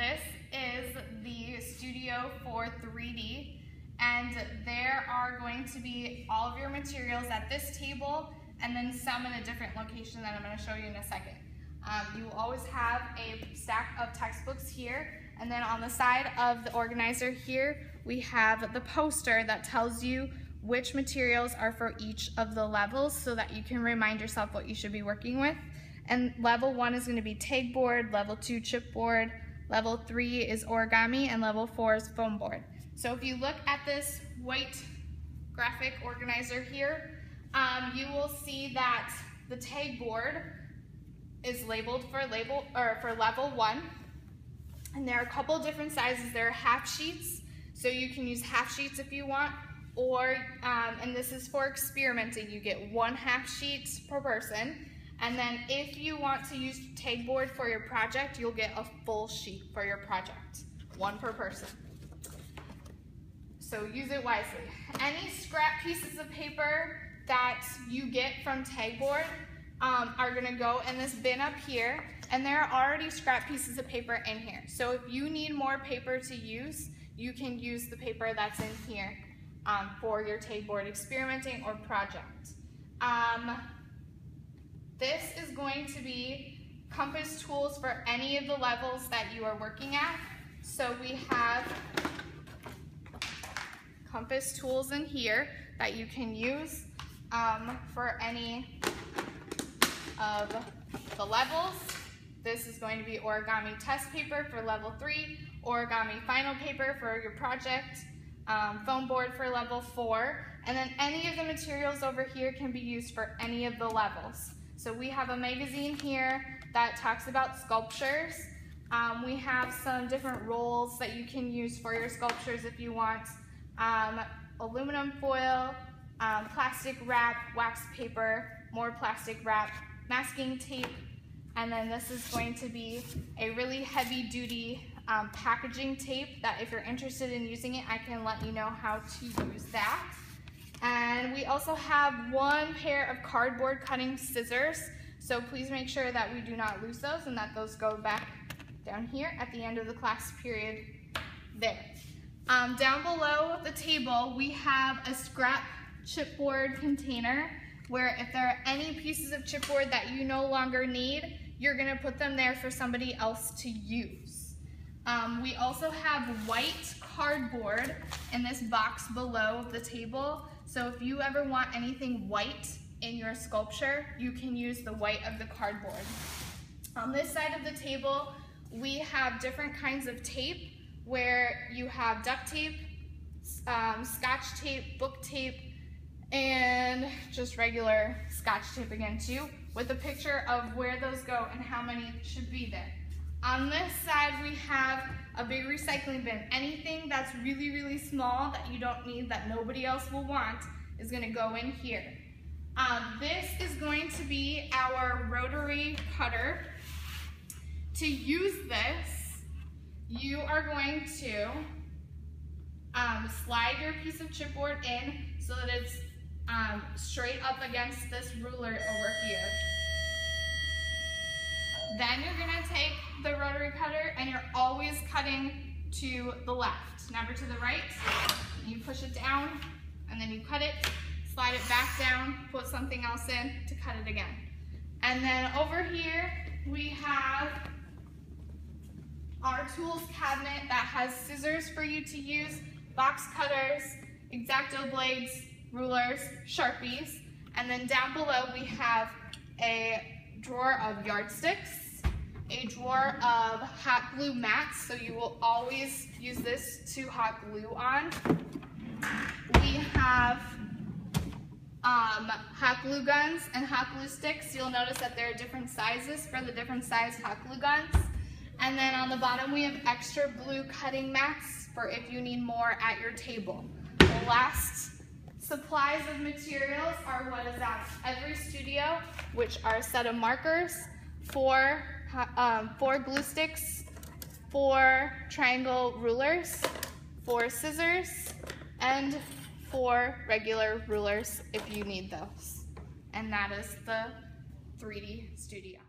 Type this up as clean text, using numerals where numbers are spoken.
This is the studio for 3D, and there are going to be all of your materials at this table and then some in a different location that I'm going to show you in a second. You will always have a stack of textbooks here, and then on the side of the organizer here we have the poster that tells you which materials are for each of the levels so that you can remind yourself what you should be working with. And level 1 is going to be tag board, level 2 chipboard, level 3 is origami, and level 4 is foam board. So if you look at this white graphic organizer here, you will see that the tag board is labeled for level 1, and there are a couple different sizes. There are half sheets, so you can use half sheets if you want, or and this is for experimenting. You get 1 half sheet per person, and then if you want to use tag board for your project, you'll get a full sheet for your project, 1 per person. So use it wisely. Any scrap pieces of paper that you get from tag board are gonna go in this bin up here, and there are already scrap pieces of paper in here. So if you need more paper to use, you can use the paper that's in here for your tag board experimenting or project. This is going to be compass tools for any of the levels that you are working at. So we have compass tools in here that you can use for any of the levels. This is going to be origami test paper for level 3, origami final paper for your project, foam board for level 4, and then any of the materials over here can be used for any of the levels. So we have a magazine here that talks about sculptures. We have some different rolls that you can use for your sculptures if you want. Aluminum foil, plastic wrap, wax paper, more plastic wrap, masking tape, and then this is going to be a really heavy duty packaging tape that if you're interested in using it, I can let you know how to use that. And we also have 1 pair of cardboard cutting scissors, so please make sure that we do not lose those and that those go back down here at the end of the class period there. Down below the table we have a scrap chipboard container where if there are any pieces of chipboard that you no longer need, you're going to put them there for somebody else to use. We also have white cardboard in this box below the table, so if you ever want anything white in your sculpture, you can use the white of the cardboard. On this side of the table, we have different kinds of tape where you have duct tape, scotch tape, book tape, and just regular scotch tape again too, with a picture of where those go and how many should be there. On this side we have a big recycling bin. Anything that's really, really small that you don't need, that nobody else will want, is going to go in here. This is going to be our rotary cutter. To use this, you are going to slide your piece of chipboard in so that it's straight up against this ruler over here. Then you're going to take the rotary cutter and you're always cutting to the left, never to the right. You push it down and then you cut it, slide it back down, put something else in to cut it again. And then over here we have our tools cabinet that has scissors for you to use, box cutters, X-Acto blades, rulers, Sharpies, and then down below we have a drawer of yardsticks, a drawer of hot glue mats, so you will always use this to hot glue on. We have hot glue guns and hot glue sticks. You'll notice that there are different sizes for the different size hot glue guns. And then on the bottom we have extra blue cutting mats for if you need more at your table. The last supplies of materials are what is at every studio, which are a set of markers, 4 glue sticks, 4 triangle rulers, 4 scissors, and 4 regular rulers if you need those. And that is the 3D studio.